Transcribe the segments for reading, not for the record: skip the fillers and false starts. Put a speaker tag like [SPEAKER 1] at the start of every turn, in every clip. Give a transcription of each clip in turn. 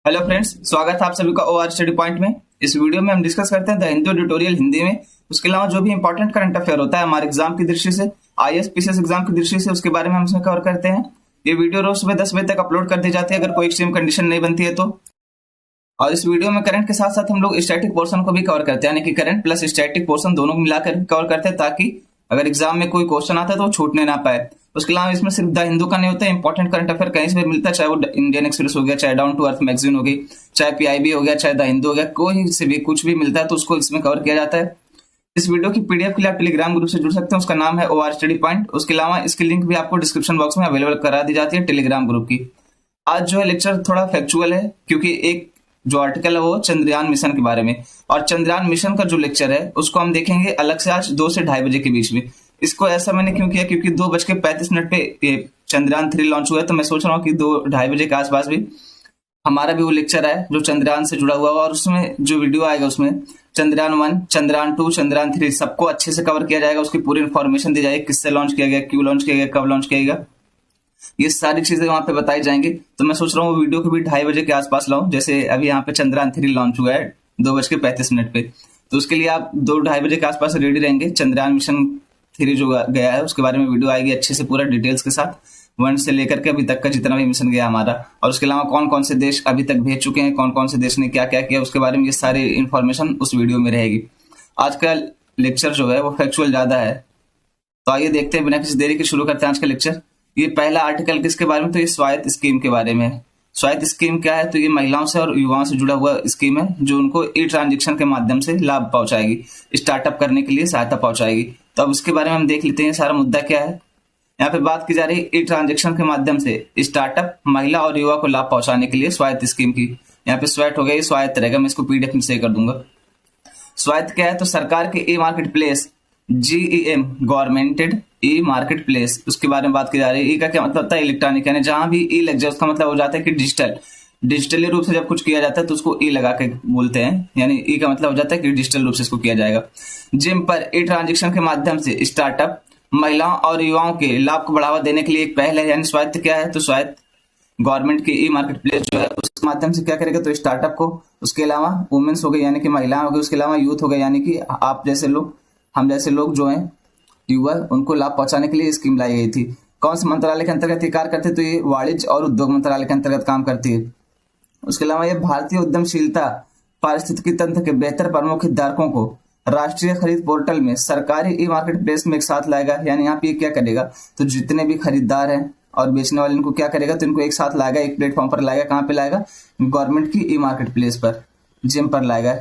[SPEAKER 1] Hello friends, स्वागत है आप सभी का ओआर स्टडी पॉइंट में। इस वीडियो में हम डिस्कस करते हैं द हिंदू ट्यूटोरियल हिंदी में। उसके अलावा जो भी इंपॉर्टेंट करंट अफेयर होता है हमारे एग्जाम की दृष्टि से, आईएएस पीसीएस एग्जाम की दृष्टि से, उसके बारे में हम इसमें कवर करते हैं। ये वीडियो रोज सुबह 10 बजे तक अपलोड कर दी जाती है अगर कोई एक्सट्रीम कंडीशन नहीं बनती है तो। और इस वीडियो में करंट के साथ साथ हम लोग स्टैटिक पोर्शन को भी कवर करते हैं, यानी कि करंट प्लस स्टैटिक पोर्शन दोनों को मिलाकर कवर करते हैं, ताकि अगर एग्जाम में कोई क्वेश्चन आता है तो वो छूटने ना पाए। उसके अलावा इसमें सिर्फ द हिंदू का नहीं होता है, इंपॉर्टेंट करंट अफेयर कहीं से भी मिलता है, चाहे वो इंडियन एक्सप्रेस हो गया, चाहे डाउन टू अर्थ मैगजीन हो गई, चाहे पीआईबी हो गया, चाहे द हिंदू हो गया, कोई से भी कुछ भी मिलता है तो उसको इसमें कवर किया जाता है। इस वीडियो की पीडीएफ के लिए आप टेलीग्राम ग्रुप से जुड़ सकते हैं, उसका नाम है ओआर स्टडी पॉइंट। उसके अलावा इसकी लिंक भी आपको डिस्क्रिप्शन बॉक्स में अवेलेबल करा दी जाती है टेलीग्राम ग्रुप की। आज जो है लेक्चर थोड़ा फैक्चुअल है, क्योंकि एक जो आर्टिकल है वो चंद्रयान मिशन के बारे में, और चंद्रयान मिशन का जो लेक्चर है उसको हम देखेंगे अलग से आज 2 से 2:30 बजे के बीच में। इसको ऐसा मैंने क्यों किया, क्योंकि 2:35 पे ये चंद्रयान 3 लॉन्च हुआ है, तो मैं सोच रहा हूँ कि 2-2:30 बजे के आसपास भी हमारा भी वो लेक्चर है जो चंद्रयान से जुड़ा हुआ है, और उसमें जो वीडियो आएगा उसमें चंद्रयान 1, चंद्रयान 2, चंद्रयान 3 सबको अच्छे से कवर किया जाएगा। उसकी पूरी इन्फॉर्मेशन दी जाएगी, किससे लॉन्च किया गया, क्यों लॉन्च किया गया, कब लॉन्च किया गया, ये सारी चीजें वहां पे बताई जाएंगी। तो मैं सोच रहा हूँ वीडियो को भी 2:30 बजे के आसपास लाऊं, जैसे अभी यहाँ पे चंद्रयान 3 लॉन्च हुआ है 2:35 पे, तो उसके लिए आप 2-2:30 बजे के आसपास रेडी रहेंगे। चंद्रयान मिशन 3 जो गया है उसके बारे में वीडियो आएगी अच्छे से पूरा डिटेल्स के साथ, 1 से लेकर के अभी तक का जितना भी मिशन गया हमारा, और उसके अलावा कौन कौन से देश अभी तक भेज चुके हैं, कौन कौन से देश ने क्या क्या किया, उसके बारे में ये सारी इन्फॉर्मेशन उस वीडियो में रहेगी। आज का लेक्चर जो है वो फैक्चुअल ज्यादा है, तो आइए देखते हैं बिना किसी देरी के शुरू करते हैं आज का लेक्चर। ये पहला आर्टिकल किसके बारे में, तो ये स्वायत्त स्कीम के बारे में है। स्वायत्त स्कीम क्या है, तो ये महिलाओं से और युवाओं से जुड़ा हुआ स्कीम है जो उनको ई ट्रांजेक्शन के माध्यम से लाभ पहुंचाएगी, स्टार्टअप करने के लिए सहायता पहुंचाएगी। तो अब उसके बारे में हम देख लेते हैं सारा मुद्दा क्या है। यहाँ पे बात की जा रही है ई ट्रांजेक्शन के माध्यम से स्टार्टअप, महिला और युवा को लाभ पहुंचाने के लिए स्वायत्त स्कीम की। यहाँ पे स्वायत्त हो गया, ये स्वायत्त रहेगा, मैं इसको पीडीएफ में शेयर कर दूंगा। स्वायत्त क्या है, तो सरकार के ई मार्केट प्लेस, जीईएम गवर्नमेंटेड ई मार्केट प्लेस, उसके बारे में बात की जा रही है। ई का क्या मतलब होता है, इलेक्ट्रॉनिक, यानी जहां भी ई लग जाए उसका मतलब हो जाता है कि डिजिटल, डिजिटली रूप से जब कुछ किया जाता है तो उसको ई लगा के बोलते हैं, यानी ई का मतलब हो जाता है कि डिजिटल रूप से इसको किया जाएगा। जिम पर ई ट्रांजेक्शन के माध्यम से स्टार्टअप, महिलाओं और युवाओं के लाभ को बढ़ावा देने के लिए एक पहल है। यानी स्वायत्त क्या है, तो स्वायत्त गवर्नमेंट की ई मार्केट प्लेस जो है उसके माध्यम से क्या करेगा, तो स्टार्टअप को, उसके अलावा वुमेन्स हो गई यानी कि महिलाएं हो गई, उसके अलावा यूथ हो गए यानी कि आप जैसे लोग, हम जैसे लोग जो हैं युवा, उनको लाभ पहुंचाने के लिए स्कीम लाई गई थी। कौन से मंत्रालय के अंतर्गत ये कार्य करते हैं, तो ये वाणिज्य और उद्योग मंत्रालय के अंतर्गत काम करती है। उसके अलावा ये भारतीय उद्यमशीलता पारिस्थितिकी तंत्र के बेहतर प्रमुख हितधारकों को राष्ट्रीय खरीद पोर्टल में सरकारी ई मार्केट प्लेस में एक साथ लाएगा। यानी यहाँ पे ये क्या करेगा, तो जितने भी खरीदार हैं और बेचने वाले, इनको क्या करेगा, तो इनको एक साथ लाएगा, एक प्लेटफॉर्म पर लाएगा। कहाँ पे लाएगा, गवर्नमेंट की ई मार्केट प्लेस पर, जिम पर लाएगा।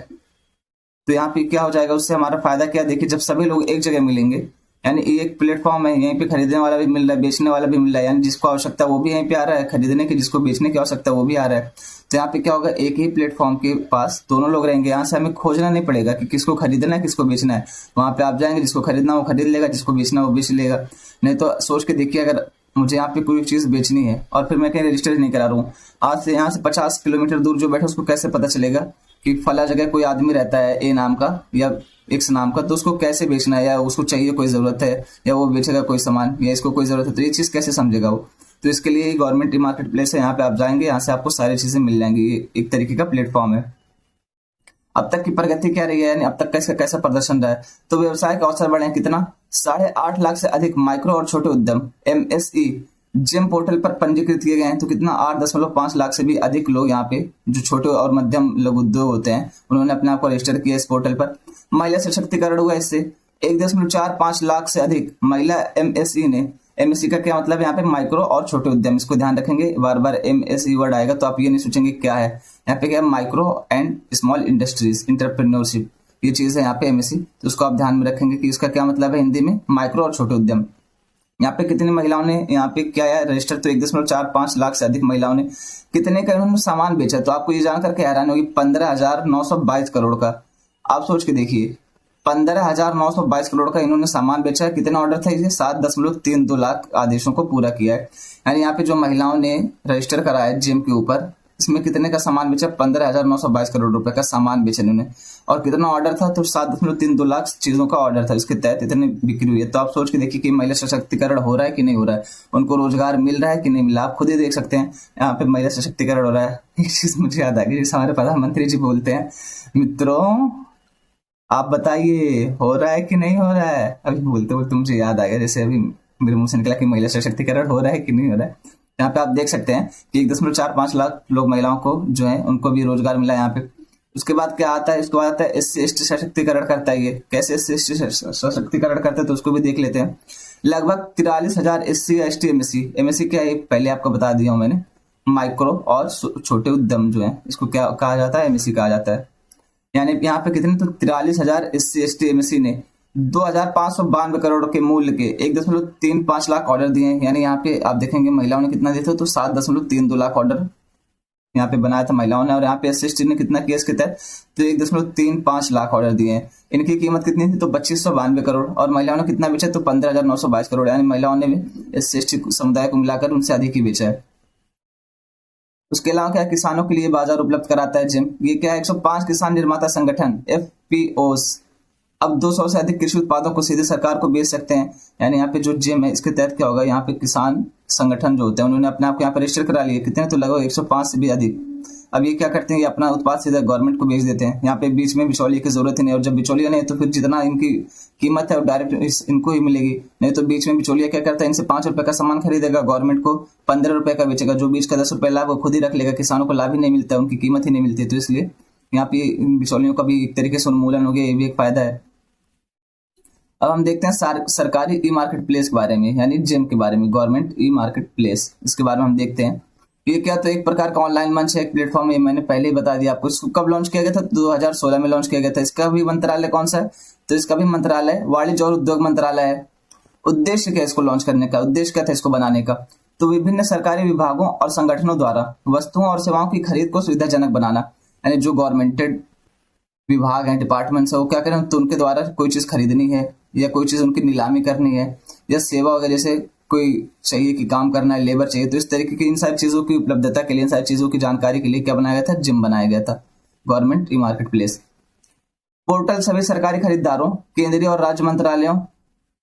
[SPEAKER 1] तो यहाँ पे क्या हो जाएगा, उससे हमारा फायदा क्या, देखिए जब सभी लोग एक जगह मिलेंगे, यानी एक प्लेटफॉर्म है, यहीं पे खरीदने वाला भी मिल रहा है, बेचने वाला भी मिल रहा है, यानी जिसको आवश्यकता वो भी यहीं पे आ रहा है खरीदने की, जिसको बेचने की आवश्यकता वो भी आ रहा है। तो यहाँ पे क्या होगा, एक ही प्लेटफॉर्म के पास दोनों लोग रहेंगे, यहाँ से हमें खोजना नहीं पड़ेगा कि किसको खरीदना है किसको बेचना है। वहां पे आप जाएंगे, जिसको खरीदना वो खरीद लेगा, जिसको बेचना वो बेच लेगा। नहीं तो सोच के देखिए, अगर मुझे यहाँ पे कोई चीज बेचनी है और फिर मैं कहीं रजिस्टर नहीं करा रहा हूँ, आज से यहाँ से 50 किलोमीटर दूर जो बैठा उसको कैसे पता चलेगा कि फला जगह कोई आदमी रहता है ए नाम का या एक्स नाम का, तो उसको कैसे बेचना है, या उसको चाहिए कोई जरूरत है, या वो बेचेगा कोई सामान, या इसको कोई जरूरत है, तो ये चीज कैसे समझेगा वो। तो इसके लिए गवर्नमेंट ई मार्केट प्लेस है, यहाँ पे आप जाएंगे, यहाँ से आपको सारी चीजें मिल जाएंगी, ये एक तरीके का प्लेटफॉर्म है। अब तक की प्रगति क्या रही है, यानी अब तक कैसा कैसा प्रदर्शन रहा है, तो व्यवसाय के अवसर बढ़े कितना, 8.5 लाख से अधिक माइक्रो और छोटे उद्यम एमएसई जिम पोर्टल पर पंजीकृत किए गए हैं। तो कितना, 8.5 लाख से भी अधिक लोग यहाँ पे जो छोटे और मध्यम लघु उद्योग होते हैं उन्होंने अपने आप को रजिस्टर किया इस पोर्टल पर। महिला सशक्तिकरण हुआ इससे, 1.45 लाख से अधिक महिला एमएसई ने, एमएसई का क्या मतलब, यहाँ पे माइक्रो और छोटे उद्यम, इसको ध्यान रखेंगे, बार बार एमएसई वर्ड आएगा तो आप ये नहीं सोचेंगे क्या है। यहाँ पे क्या है, micro and small industries entrepreneurship, ये चीज है यहाँ पे एमएसई, तो उसको आप ध्यान में रखेंगे कि इसका क्या मतलब है हिंदी में, माइक्रो और छोटे उद्यम। यहाँ पे कितनी महिलाओं ने यहाँ पे क्या है रजिस्टर, तो 1.45 लाख से अधिक महिलाओं ने कितने का इन्होंने सामान बेचा, तो आपको ये जानकर के हैरानी होगी, 15,922 करोड़ का। आप सोच के देखिए, 15,922 करोड़ का इन्होंने सामान बेचा है। कितना ऑर्डर था, इसे 7.32 लाख आदेशों को पूरा किया है। यानी यहाँ पे जो महिलाओं ने रजिस्टर कराया जिम के ऊपर, इसमें कितने का सामान बेचा? 15,922 करोड़ रुपए का सामान बेचा इन्होंने। और कितना ऑर्डर था? तो 7.32 लाख चीजों का ऑर्डर था। इसके तहत इतनी बिक्री हुई है। तो आप सोच के देखिए कि महिला सशक्तिकरण हो रहा है कि नहीं हो रहा है, उनको रोजगार मिल रहा है कि नहीं मिल रहा। आप खुद ही देख सकते हैं यहाँ पे महिला सशक्तिकरण हो रहा है। एक चीज मुझे याद आ गई, जैसे हमारे प्रधानमंत्री जी बोलते हैं, मित्रों आप बताइए हो रहा है कि नहीं हो रहा है। अभी बोलते बोलते मुझे याद आ गया, जैसे अभी मेरे मुंह से निकला कि महिला सशक्तिकरण हो रहा है कि नहीं हो रहा है। यहाँ पे आप देख सकते हैं कि 1.45 लाख लोग महिलाओं को जो है उनको भी रोजगार मिला यहाँ पे। उसके बाद क्या आता है? इसके बाद आता है एससी एसटी सशक्तिकरण करता है। ये कैसे एससी एसटी सशक्तिकरण करता है तो उसको भी देख लेते हैं। लगभग 43,000 एससी एसटी एमएससी। एमएससी क्या है पहले आपको बता दिया हूं मैंने, माइक्रो और छोटे उद्यम जो है इसको क्या कहा जाता है? एमएससी कहा जाता है। यानी यहाँ पे कितने? तो 43,000 एससी एसटी एमएससी ने 2,592 करोड़ के मूल्य के 1.35 लाख ऑर्डर दिए हैं। यानी यहाँ पे आप देखेंगे महिलाओं ने कितना दिया था? तो 7.32 लाख ऑर्डर यहाँ पे बनाया था महिलाओं ने। और यहाँ पे एससी एसटी ने कितना किया इसके तहत? तो 1.35 लाख ऑर्डर दिए हैं। इनकी कीमत कितनी थी? तो 2592 करोड़। और महिलाओं ने कितना बेचा? तो 15,922 करोड़। यानी महिलाओं ने भी एससी एसटी समुदाय को मिलाकर उनसे अधिक ही बेचा है। उसके अलावा क्या किसानों के लिए बाजार उपलब्ध कराता है जिम। ये क्या है? 105 किसान निर्माता संगठन एफपीओस अब 200 से अधिक कृषि उत्पादों को सीधे सरकार को बेच सकते हैं। यानी यहाँ पे जो जिम है इसके तहत क्या होगा? यहाँ पे किसान संगठन जो होते हैं उन्होंने अपने आप को यहाँ पर रजिस्टर करा लिए। कितने? तो लगभग 105 से भी अधिक। अब ये क्या करते हैं? ये अपना उत्पाद सीधा गवर्नमेंट को बेच देते हैं। यहाँ पे बीच में बिचौलिए की जरूरत ही नहीं। और जब बिचौलिया नहीं तो फिर जितना इनकी कीमत है वो डायरेक्ट इनको ही मिलेगी। नहीं तो बीच में बिचौलिया क्या करता है? इनसे 5 रुपए का सामान खरीदेगा, गवर्नमेंट को 15 रुपए का बेचेगा। जो बीच का 10 रुपए लाभ वो खुद ही रख लेगा। किसानों को लाभ ही नहीं मिलता है, उनकी कीमत ही नहीं मिलती। तो इसलिए यहाँ पे इन बिचौलियों का भी एक तरीके से उन्मूलन हो गया। ये भी एक फायदा है। अब हम देखते हैं सरकारी ई मार्केट प्लेस के बारे में, यानी जेम के बारे में, गवर्नमेंट ई मार्केट प्लेस। इसके बारे में हम देखते हैं। ये क्या? तो एक प्रकार का ऑनलाइन मंच है, एक प्लेटफॉर्म है। मैंने पहले ही बता दिया आपको। इसको कब लॉन्च किया गया था? 2016 में लॉन्च किया गया था। इसका भी मंत्रालय कौन सा है? तो इसका भी मंत्रालय वाणिज्य और उद्योग मंत्रालय है। उद्देश्य क्या इसको लॉन्च करने का? उद्देश्य क्या था इसको बनाने का? तो विभिन्न सरकारी विभागों और संगठनों द्वारा वस्तुओं और सेवाओं की खरीद को सुविधाजनक बनाना। यानी जो गवर्नमेंटेड विभाग हैं, डिपार्टमेंट्स है, वो क्या करें? तो उनके द्वारा कोई चीज खरीदनी है या कोई चीज उनकी नीलामी करनी है या सेवा वगैरह, जैसे कोई चाहिए कि काम करना है, लेबर चाहिए, तो इस तरीके की इन सारी चीजों की उपलब्धता के लिए, इन सारी चीजों की जानकारी के लिए क्या बनाया गया था? जिम बनाया गया था, government e market place. Portal सभी सरकारी खरीदारों, केंद्रीय और राज्य मंत्रालयों,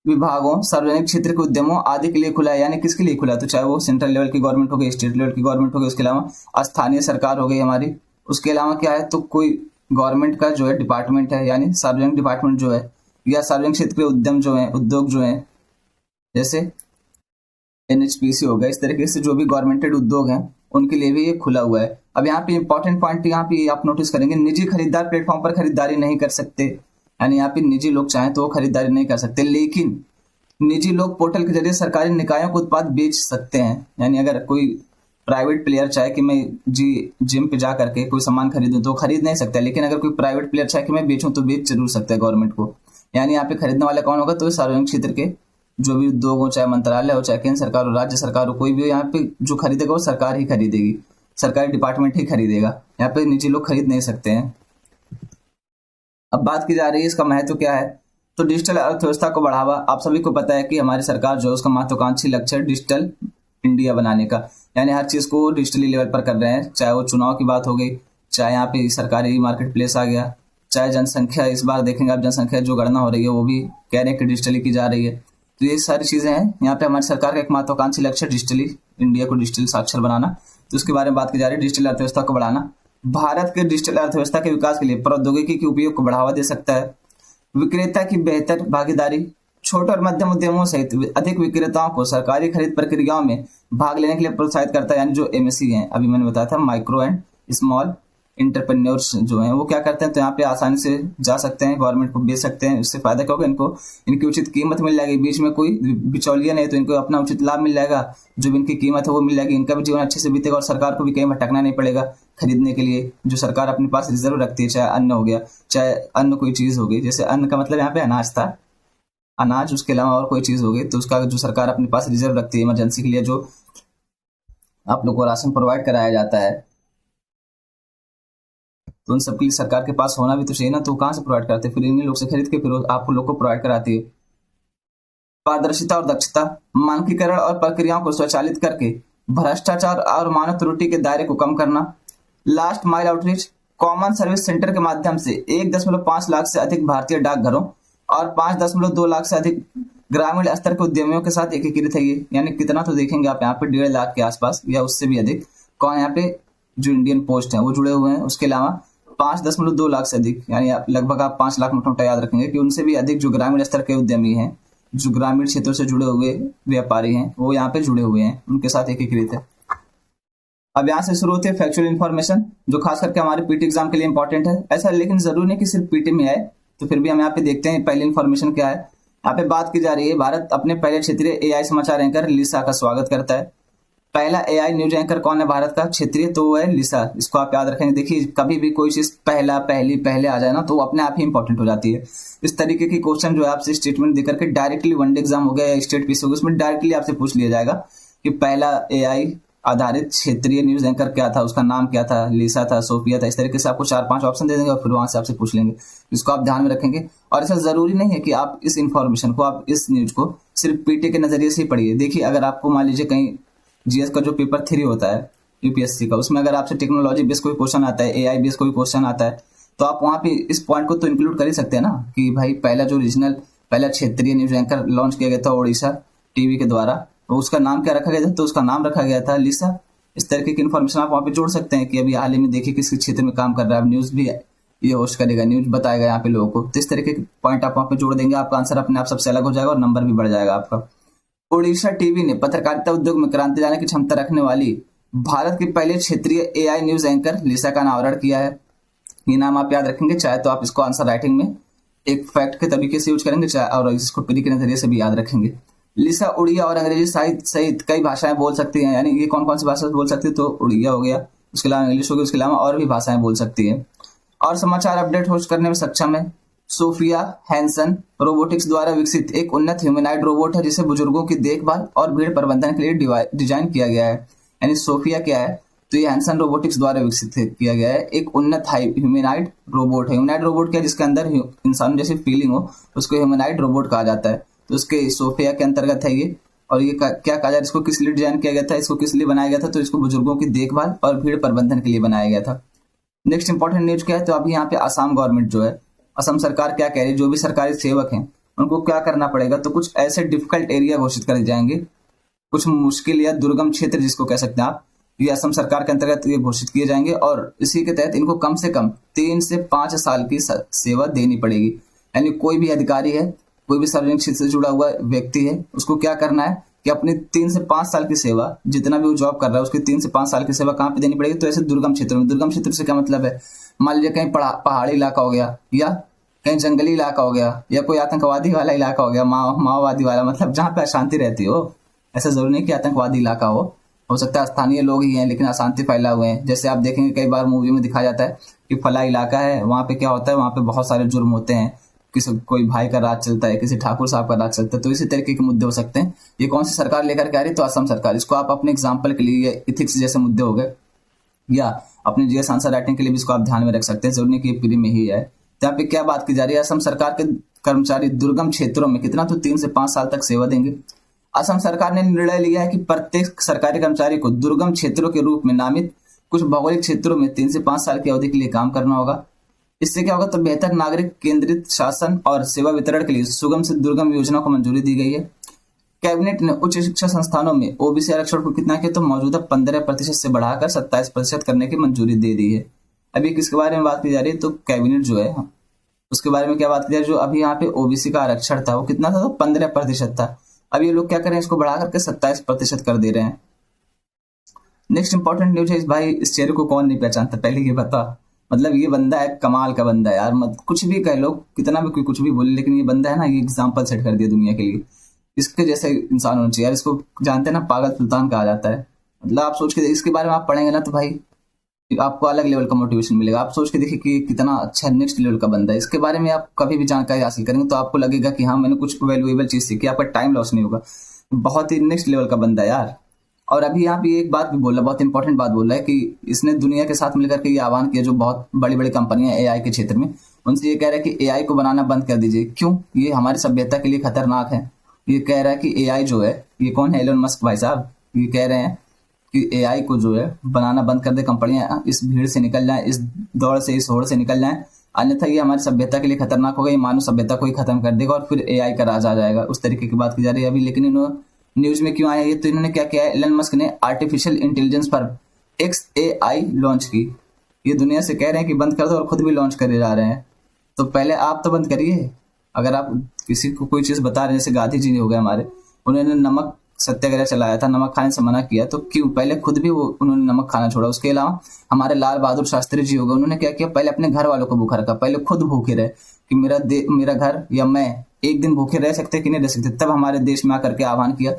[SPEAKER 1] विभागों, सार्वजनिक क्षेत्र के उद्यमों आदि के लिए खुला है। यानी किसके लिए खुला? तो चाहे वो सेंट्रल लेवल की गवर्नमेंट हो गई, स्टेट लेवल की गवर्नमेंट हो गई, उसके अलावा स्थानीय सरकार हो गई हमारी। उसके अलावा क्या है? तो कोई गवर्नमेंट का जो है डिपार्टमेंट है, यानी सार्वजनिक डिपार्टमेंट जो है, या सार्वजनिक क्षेत्र के उद्यम जो है, उद्योग जो है, जैसे एनएचपीसी हो गया। इस तरीके से जो भी गवर्नमेंटेड उद्योग हैं उनके लिए भी ये खुला हुआ है। अब यहाँ पे इंपॉर्टेंट पॉइंट यहाँ पे आप नोटिस करेंगे, निजी खरीदार प्लेटफॉर्म पर खरीदारी नहीं कर सकते। यानी यहाँ पे निजी लोग चाहें तो वो खरीदारी नहीं कर सकते, लेकिन निजी लोग पोर्टल के जरिए सरकारी निकायों को उत्पाद बेच सकते हैं। यानी अगर कोई प्राइवेट प्लेयर चाहे कि मैं जिम पे जा करके कोई सामान खरीदूं तो खरीद नहीं सकता, लेकिन अगर कोई प्राइवेट प्लेयर चाहे कि मैं बेचूं तो बेच जरूर सकता है गवर्नमेंट को। यानी यहाँ पे खरीदने वाला कौन होगा? तो सार्वजनिक क्षेत्र के जो भी उद्योग हो, चाहे मंत्रालय हो, चाहे केंद्र सरकार हो, राज्य सरकार हो, कोई भी हो, यहाँ पे जो खरीदेगा वो सरकार ही खरीदेगी, सरकारी डिपार्टमेंट ही खरीदेगा। यहाँ पे निजी लोग खरीद नहीं सकते हैं। अब बात की जा रही है इसका महत्व क्या है? तो डिजिटल अर्थव्यवस्था को बढ़ावा। आप सभी को पता है कि हमारी सरकार जो है उसका महत्वाकांक्षी लक्ष्य है डिजिटल इंडिया बनाने का। यानी हर चीज को डिजिटली लेवल पर कर रहे हैं, चाहे वो चुनाव की बात हो गई, चाहे यहाँ पे सरकारी मार्केट प्लेस आ गया, चाहे जनसंख्या, इस बार देखेंगे आप जनसंख्या जो गणना हो रही है वो भी कह रहे हैं कि डिजिटली की जा रही है। तो ये सारी चीजें हैं। यहाँ पे हमारी सरकार का एक महत्वाकांक्षी लक्ष्य डिजिटली इंडिया को डिजिटल साक्षर बनाना। तो उसके बारे में बात की जा रही है। डिजिटल अर्थव्यवस्था को बढ़ाना भारत के डिजिटल अर्थव्यवस्था के विकास के लिए प्रौद्योगिकी के उपयोग को बढ़ावा दे सकता है। विक्रेता की बेहतर भागीदारी, छोटे और मध्यम उद्यमों सहित अधिक विक्रेताओं को सरकारी खरीद प्रक्रियाओं में भाग लेने के लिए प्रोत्साहित करता है। यानी जो एमएससी हैं, अभी मैंने बताया था माइक्रो एंड स्मॉल इंटरप्रेन्योर्स जो हैं वो क्या करते हैं? तो यहाँ पे आसानी से जा सकते हैं, गवर्नमेंट को बेच सकते हैं। इससे फायदा क्या होगा? इनको इनकी उचित कीमत मिल जाएगी, बीच में कोई बिचौलिया नहीं, तो इनको अपना उचित लाभ मिल जाएगा, जो इनकी कीमत है वो मिल जाएगी, इनका भी जीवन अच्छे से बीतेगा और सरकार को भी कहीं भटकना नहीं पड़ेगा खरीदने के लिए। जो सरकार अपने पास रिजर्व रखती है, चाहे अन्न हो गया, चाहे अन्य कोई चीज हो गई, जैसे अन्न का मतलब यहाँ पे अनाज था, अनाज, उसके अलावा और कोई चीज हो गई, तो उसका जो सरकार अपने पास रिजर्व रखती है इमरजेंसी के लिए, जो आप लोग को राशन प्रोवाइड कराया जाता है, तो उन सबके लिए सरकार के पास होना भी तो चाहिए ना। तो कहाँ से प्रोवाइड कराते हैं? फिर इन्हीं लोग से खरीद के फिर आप लोग को प्रोवाइड कराती है। पारदर्शिता और दक्षता, मानकीकरण और प्रक्रियाओं को स्वचालित करके भ्रष्टाचार और मानव त्रुटि के दायरे को कम करना। Last mile outreach, common service centre के माध्यम से 1.5 लाख से अधिक भारतीय डाकघरों और 5.2 लाख से अधिक ग्रामीण स्तर के उद्यमियों के साथ एकीकृत है ये। यानी कितना तो देखेंगे आप यहाँ पे 1.5 लाख के आसपास या उससे भी अधिक कौन यहाँ पे जो इंडियन पोस्ट है वो जुड़े हुए हैं। उसके अलावा 5.2 लाख से अधिक, यानी लगभग आप 5 लाख मोटा याद रखेंगे कि उनसे भी अधिक जो ग्रामीण स्तर के उद्यमी हैं, जो ग्रामीण क्षेत्रों से जुड़े हुए व्यापारी हैं, वो यहाँ पे जुड़े हुए हैं, उनके साथ एकीकृत है। अब यहाँ से शुरू होती है फैक्चुअल इन्फॉर्मेशन, जो खास करके हमारे पीटी एग्जाम के लिए इंपॉर्टेंट है। ऐसा लेकिन जरूरी नहीं कि सिर्फ पीटी में आए, तो फिर भी हम यहाँ पे देखते हैं पहली इन्फॉर्मेशन क्या है। यहाँ पे बात की जा रही है, भारत अपने पहले क्षेत्रीय एआई समाचार एंकर लिसा का स्वागत करता है। पहला एआई न्यूज एंकर कौन है भारत का क्षेत्रीय, तो वो है लिसा। इसको आप याद रखेंगे। देखिए कभी भी कोई चीज पहले आ जाए ना, तो वो अपने आप ही इंपॉर्टेंट हो जाती है। इस तरीके की क्वेश्चन जो है आपसे स्टेटमेंट देकर के डायरेक्टली वनडे एग्जाम हो गया या स्टेट पीसी हो गया, उसमें डायरेक्टली आपसे पूछ लिया जाएगा कि पहला एआई आधारित क्षेत्रीय न्यूज एंकर क्या था, उसका नाम क्या था, लिसा था, सोफिया था। इस तरीके से आपको 4-5 ऑप्शन दे देंगे और फिर वहां से आपसे पूछ लेंगे। इसको आप ध्यान में रखेंगे। और ऐसा जरूरी नहीं है कि आप इस इंफॉर्मेशन को, आप इस न्यूज को सिर्फ पीटी के नजरिए से ही पढ़िए। देखिए अगर आपको मान लीजिए कहीं जीएस का जो पेपर 3 होता है यूपीएससी का, उसमें अगर आपसे टेक्नोलॉजी बेस्ड कोई क्वेश्चन आता है, एआई बेस्ड कोई क्वेश्चन आता है, तो आप वहां पे इस पॉइंट को तो इंक्लूड कर ही सकते हैं ना कि भाई पहला क्षेत्रीय न्यूज एंकर लॉन्च किया गया था ओडिशा टीवी के द्वारा, तो उसका नाम क्या रखा गया था, तो उसका नाम रखा गया था लिसा। इस तरीके की इन्फॉर्मेशन आप वहाँ पे जोड़ सकते हैं कि अभी हाल ही में देखिए किस क्षेत्र में काम कर रहा है, न्यूज भी ये होस्ट करेगा, न्यूज बताएगा यहाँ पे लोगों को। तो इस तरीके के पॉइंट आप वहाँ पे जोड़ देंगे, आपका आंसर अपने आप सबसे अलग हो जाएगा और नंबर भी बढ़ जाएगा आपका। ओडिशा टीवी ने पत्रकारिता उद्योग में क्रांति लाने की क्षमता रखने वाली भारत के पहले क्षेत्रीय एआई न्यूज एंकर लिसा का अनावरण किया है। ये नाम आप याद रखेंगे, चाहे तो आप इसको आंसर राइटिंग में एक फैक्ट के तरीके से यूज करेंगे, चाहे और इसको पीडी के नजरिए से भी याद रखेंगे। लिसा उड़िया और अंग्रेजी साहित्य सहित कई भाषाएं बोल सकती हैं। यानी ये कौन कौन सी भाषा बोल सकती है, तो उड़िया हो गया, उसके अलावा इंग्लिश हो गया, उसके अलावा और भी भाषाएं बोल सकती है। और समाचार अपडेट होस्ट करने में सक्षम है। सोफिया हैंसन रोबोटिक्स द्वारा विकसित एक उन्नत ह्यूमनॉइड रोबोट है, जिसे बुजुर्गों की देखभाल और भीड़ प्रबंधन के लिए डिजाइन किया गया है। यानी सोफिया क्या है, तो ये हैंसन रोबोटिक्स द्वारा विकसित किया गया है एक उन्नत ह्यूमनॉइड रोबोट है। ह्यूमनॉइड रोबोट क्या, जिसके अंदर इंसान जैसी फीलिंग हो, उसको ह्यूमनॉइड रोबोट कहा जाता है। तो उसके सोफिया के अंतर्गत है ये। और ये क्या कहा जाए, इसको किस लिए डिजाइन किया गया था, इसको किस लिए बनाया गया था, तो इसको बुजुर्गों की देखभाल और भीड़ प्रबंधन के लिए बनाया गया था। नेक्स्ट इंपॉर्टेंट न्यूज क्या है, तो अभी यहाँ पे असम गवर्नमेंट जो है, असम सरकार क्या कह रही है, जो भी सरकारी सेवक हैं उनको क्या करना पड़ेगा, तो कुछ ऐसे डिफिकल्ट एरिया घोषित कर जाएंगे, कुछ मुश्किल या दुर्गम क्षेत्र जिसको कह सकते हैं आप, ये असम सरकार के अंतर्गत ये घोषित किए जाएंगे। और इसी के तहत इनको कम से कम 3 से 5 साल की सेवा देनी पड़ेगी। यानी कोई भी अधिकारी है, कोई भी सार्वजनिक क्षेत्र से जुड़ा हुआ व्यक्ति है, उसको क्या करना है कि अपनी 3 से 5 साल की सेवा, जितना भी वो जॉब कर रहा है उसकी 3 से 5 साल की सेवा कहाँ पे देनी पड़ेगी, तो ऐसे दुर्गम क्षेत्रों में। दुर्गम क्षेत्र से क्या मतलब है, मान लीजिए कहीं पहाड़ी इलाका हो गया, या कहीं जंगली इलाका हो गया, या कोई आतंकवादी वाला इलाका हो गया, माओवादी वाला, मतलब जहाँ पे अशांति रहती हो। ऐसा जरूरी नहीं कि आतंकवादी इलाका हो सकता है स्थानीय लोग ही हैं लेकिन अशांति फैला हुए हैं। जैसे आप देखेंगे कई बार मूवी में दिखाया जाता है कि फला इलाका है, वहां पे क्या होता है, वहां पे बहुत सारे जुर्म होते हैं, किसी कोई भाई का राज चलता है, किसी ठाकुर साहब का राज चलता है। तो इसी तरीके के मुद्दे हो सकते हैं। ये कौन सी सरकार लेकर के आ रही, तो असम सरकार। इसको आप अपने एग्जाम्पल के लिए इथिक्स जैसे मुद्दे हो गए या अपने जीएस आंसर राइटिंग के लिए भी इसको आप ध्यान में रख सकते हैं। जरूरी नहीं कि ये प्री में ही है। तो यहाँ पे क्या बात की जा रही है, असम सरकार के कर्मचारी दुर्गम क्षेत्रों में कितना, तो 3 से 5 साल तक सेवा देंगे। असम सरकार ने निर्णय लिया है कि प्रत्येक सरकारी कर्मचारी को दुर्गम क्षेत्रों के रूप में नामित कुछ भौगोलिक क्षेत्रों में 3 से 5 साल की अवधि के लिए काम करना होगा। इससे क्या होगा, तो बेहतर नागरिक केंद्रित शासन और सेवा वितरण के लिए सुगम से दुर्गम योजना को मंजूरी दी गई है। कैबिनेट ने उच्च शिक्षा संस्थानों में ओबीसी आरक्षण को कितना किया, तो मौजूदा 15% से बढ़ाकर 27% करने की मंजूरी दे दी है। अभी किसके बारे में बात की जा रही है, तो कैबिनेट जो है उसके बारे में क्या बात की जा रही है। जो अभी यहाँ पे ओबीसी का आरक्षण था वो कितना था, तो 15% था। अब ये लोग क्या करें, इसको बढ़ा करके 27% कर दे रहे हैं। नेक्स्ट इंपॉर्टेंट न्यूज है, भाई इस चेहरे को कौन नहीं पहचानता, पहले ये बता। मतलब ये बंदा है कमाल का बंदा है यार, कुछ भी कह लो, कितना भी कोई कुछ भी बोले, लेकिन ये बंदा है ना, ये एग्जाम्पल सेट कर दिया दुनिया के लिए। इसके जैसे इंसान होना चाहिए यार। इसको जानते हैं ना, पागल सुल्तान कहा जाता है। मतलब आप सोच के इसके बारे में आप पढ़ेंगे ना, तो भाई आपको अलग लेवल का मोटिवेशन मिलेगा। आप सोच के देखिए कि कितना अच्छा नेक्स्ट लेवल का बंदा है। इसके बारे में आप कभी भी जानकारी हासिल करेंगे तो आपको लगेगा कि हाँ मैंने कुछ वैल्यूएबल चीज सीखी, आपका टाइम लॉस नहीं होगा। बहुत ही नेक्स्ट लेवल का बंदा है यार। और अभी यहाँ पे एक बात भी बोल रहा है, बहुत इंपॉर्टेंट बात बोल रहा है कि इसने दुनिया के साथ मिलकर के ये आह्वान किया, जो बहुत बड़ी बड़ी कंपनियां एआई के क्षेत्र में, उनसे ये कह रहा है कि एआई को बनाना बंद कर दीजिए। क्यों, ये हमारी सभ्यता के लिए खतरनाक है। ये कह रहा है कि एआई जो है, ये कौन है, एलन मस्क भाई साहब, ये कह रहे हैं कि एआई को जो है बनाना बंद कर दे कंपनियां, इस भीड़ से निकल जाएं, इस दौड़ से, इस होड़ से निकल जाएं, अन्यथा ये हमारी सभ्यता के लिए खतरनाक होगा, ये मानव सभ्यता को ही खत्म कर देगा और फिर एआई का राज आ जाएगा। उस तरीके की बात की जा रही है अभी। लेकिन इन्होंने न्यूज में क्यों आया ये, तो इन्होंने क्या किया है, एलन मस्क ने आर्टिफिशियल इंटेलिजेंस पर XAI लॉन्च की। ये दुनिया से कह रहे हैं कि बंद कर दो और खुद भी लॉन्च करे जा रहे हैं। तो पहले आप तो बंद करिए। अगर आप किसी को कोई चीज बता रहे हैं, जैसे गांधी जी हो गए हमारे, उन्होंने नमक सत्याग्रह चलाया था, नमक खाने से मना किया, तो क्यों पहले खुद भी वो उन्होंने नमक खाना छोड़ा। उसके अलावा हमारे लाल बहादुर शास्त्री जी हो गए, उन्होंने क्या किया, पहले अपने घर वालों को भूखा रखा, पहले खुद भूखे रहे कि मेरा घर या मैं एक दिन भूखे रह सकते कि नहीं रह सकते। तब हमारे देश में आकर के आह्वान किया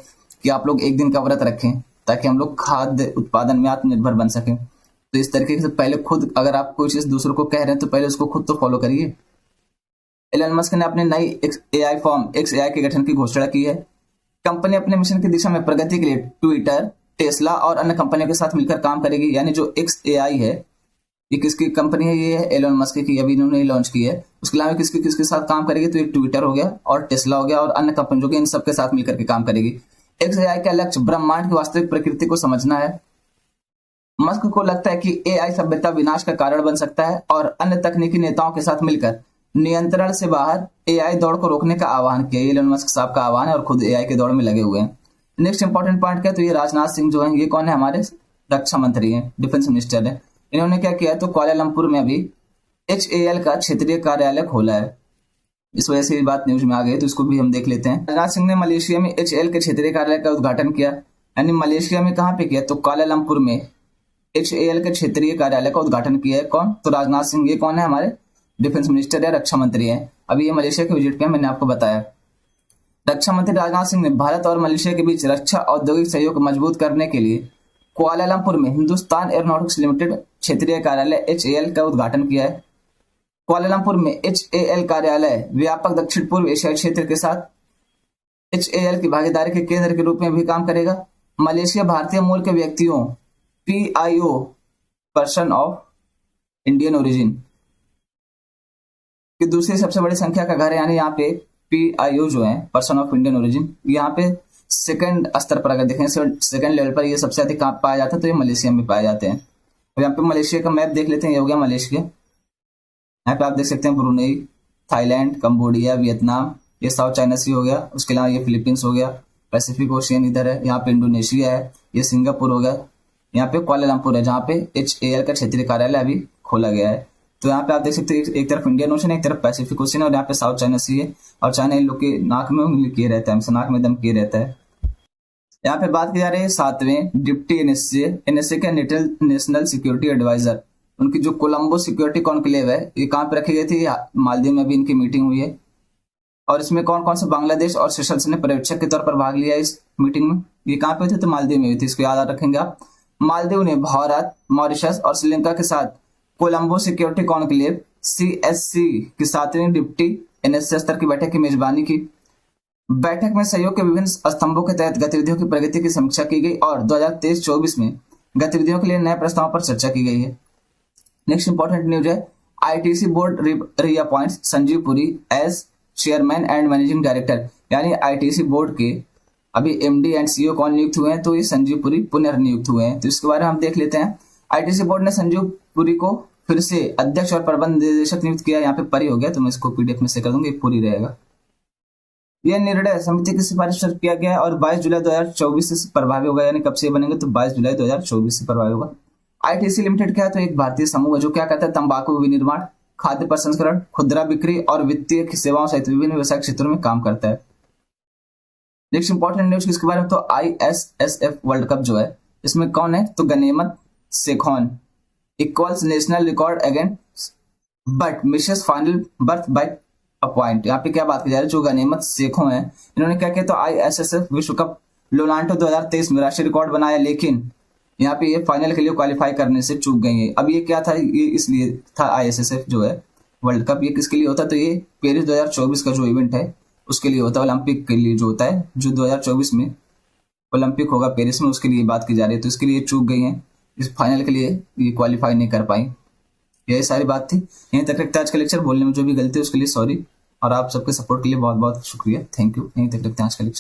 [SPEAKER 1] कि आप लोग एक दिन का व्रत रखें ताकि हम लोग खाद्य उत्पादन में आत्मनिर्भर बन सकें। तो इस तरीके से पहले खुद, अगर आप कोई चीज दूसरों को कह रहे हैं तो पहले उसको खुद तो फॉलो करिए। एलन मस्क ने अपने नई एआई फॉर्म XAI के गठन की घोषणा की है। कंपनी अपने मिशन की दिशा में प्रगति के लिए ट्विटर, टेस्ला और अन्य कंपनियों के साथ मिलकर काम करेगी। यानी जो XAI है, ये किसकी कंपनी है, ये है एलन मस्क की, अभी इन्होंने लॉन्च की है। उसके अलावा किसके साथ काम करेगी, तो ये ट्विटर हो गया और टेस्ला हो गया और अन्य कंपनी जो कि इन सबके साथ मिलकर के काम करेगी। XAI का लक्ष्य ब्रह्मांड की वास्तविक प्रकृति को समझना है। मस्क को लगता है कि एआई सभ्यता विनाश का कारण बन सकता है और अन्य तकनीकी नेताओं के साथ मिलकर नियंत्रण से बाहर एआई दौड़ को रोकने का आह्वान किया। एलन मस्क साहब का आह्वान है और खुद एआई के दौड़ में लगे हुए हैं। नेक्स्ट इंपॉर्टेंट पॉइंट क्या है, तो ये राजनाथ सिंह जो है, ये कौन है, हमारे रक्षा मंत्री हैं, डिफेंस मिनिस्टर है। इन्होंने क्या किया है, तो कुआलालंपुर में अभी HAL का क्षेत्रीय कार्यालय खोला है। इस वजह से ये बात न्यूज में आ गई, तो इसको भी हम देख लेते हैं। राजनाथ सिंह ने मलेशिया में HAL के क्षेत्रीय कार्यालय का उद्घाटन किया। यानी मलेशिया में कहाँ पे किया, तो कुआलालंपुर में HAL के क्षेत्रीय कार्यालय का उद्घाटन किया है। कौन, तो राजनाथ सिंह। ये कौन है, हमारे डिफेंस मिनिस्टर या रक्षा मंत्री हैं। अभी ये मलेशिया के विजिट पे मैंने आपको बताया। रक्षा मंत्री राजनाथ सिंह ने भारत और मलेशिया के बीच रक्षा औद्योगिक सहयोग को मजबूत करने के लिए कुआलालंपुर में हिंदुस्तान एरोनॉटिक्स लिमिटेड क्षेत्रीय कार्यालय HAL का उद्घाटन किया है। कुआलालंपुर में HAL कार्यालय व्यापक दक्षिण पूर्व एशियाई क्षेत्र के साथ HAL की भागीदारी के केंद्र के रूप में भी काम करेगा। मलेशिया भारतीय मूल के व्यक्तियों PIO, person of Indian origin, की दूसरी सबसे बड़ी संख्या का घर है। यानी यहाँ पे PIO जो है, पर्सन ऑफ इंडियन ओरिजिन, यहाँ पे सेकंड स्तर पर अगर देखें, सेकंड लेवल पर ये सबसे अधिक कहाँ पाया जाता है, तो ये मलेशिया में पाए जाते हैं। अब यहाँ पे मलेशिया का मैप देख लेते हैं। ये हो गया मलेशिया। यहाँ पे आप देख सकते हैं ब्रुनेई, थाईलैंड, कंबोडिया, वियतनाम, ये साउथ चाइना सी हो गया। उसके अलावा ये फिलीपींस हो गया, पैसिफिक ओशियन इधर है। यहाँ पे इंडोनेशिया है, ये सिंगापुर हो गया। यहाँ पे कुआलालंपुर है जहाँ पे HAL का क्षेत्रीय कार्यालय अभी खोला गया है। तो यहाँ पे आप देख सकते हैं एक तरफ इंडियन ओशन है, एक तरफ पैसिफिक ओशन है और यहाँ पे साउथ चाइना सी है। और चाइना इन लोग के नाक में उंगली किए रहता है, हमसे नाक में दम किए रहता है। यहाँ पे बात की जा रही है 7वें डिप्टी NSA के नेशनल सिक्योरिटी एडवाइजर, उनकी जो कोलंबो सिक्योरिटी कॉन्क्लेव है, ये कहाँ पे रखी गई थी, मालदीव में भी इनकी मीटिंग हुई है। और इसमें कौन कौन से बांग्लादेश और सेशल्स ने पर्यवेक्षक के तौर पर भाग लिया इस मीटिंग में। ये कहाँ पे थे, तो मालदीव में हुई थी, इसको याद रखेंगे आप। मालदीव ने भारत, मॉरिशस और श्रीलंका के साथ कोलंबो सिक्योरिटी कॉन्क्लेव CSC की 7वीं डिप्टी NSA स्तर की बैठक की मेजबानी की। बैठक में सहयोग के विभिन्न स्तंभों के तहत गतिविधियों की प्रगति की समीक्षा की गई और 2023-24 में गतिविधियों के लिए नए प्रस्तावों पर चर्चा की गई है। नेक्स्ट इंपॉर्टेंट न्यूज है, ITC board reappoint Sanjiv Puri as chairman and managing director. यानी ITC बोर्ड के अभी MD एंड CEO कौन नियुक्त हुए हैं, तो ये संजीव पुरी पुनर्नियुक्त हुए हैं। तो इसके बारे में हम देख लेते हैं। ITC बोर्ड ने संजीव पुरी को फिर से अध्यक्ष और प्रबंध निदेशक नियुक्त किया। यहाँ पे परी हो गया, तो मैं इसको PDF में से कर दूंगा, पूरी रहेगा। यह निर्णय समिति की सिफारिश पर किया गया है और 22 जुलाई 2024 से प्रभावी होगा। यानी कब से बनेंगे, तो 22 जुलाई 2024 से प्रभावी होगा। ITC लिमिटेड क्या है, तो एक भारतीय समूह है जो क्या करता है, तंबाकू विनिर्माण, खाद्य प्रसंस्करण, खुदरा बिक्री और वित्तीय सेवाओं सहित विभिन्न व्यवसायिक क्षेत्रों में काम करता है। नेक्स्ट इंपॉर्टेंट न्यूज किसके बारे में, तो ISSF वर्ल्ड कप जो है, इसमें कौन है, तो गनीमत Sekhon equals national record against but Mrs final birth bye a point. यहाँ पे क्या बात की जा रही है, जो गनीमत सेखो है, इन्होंने क्या किया, तो ISSF विश्व कप लोलांटो 2023 में राष्ट्रीय रिकॉर्ड बनाया, लेकिन यहाँ पे ये फाइनल के लिए क्वालिफाई करने से चूक गई है। अब ये क्या था, ये इसलिए था ISSF जो है वर्ल्ड कप, ये किसके लिए होता है, तो ये पेरिस 2024 का जो इवेंट है उसके लिए होता है, ओलंपिक के लिए जो होता है, जो 2024 में ओलंपिक होगा पेरिस में, उसके लिए बात की जा रही है। तो इसके लिए चूक गई है, इस फाइनल के लिए ये क्वालिफाई नहीं कर पाई। यही सारी बात थी। यहीं तक रखते हैं आज का लेक्चर। बोलने में जो भी गलती है उसके लिए सॉरी, और आप सबके सपोर्ट के लिए बहुत बहुत शुक्रिया, थैंक यू। यहीं तक रखते हैं आज का लेक्चर।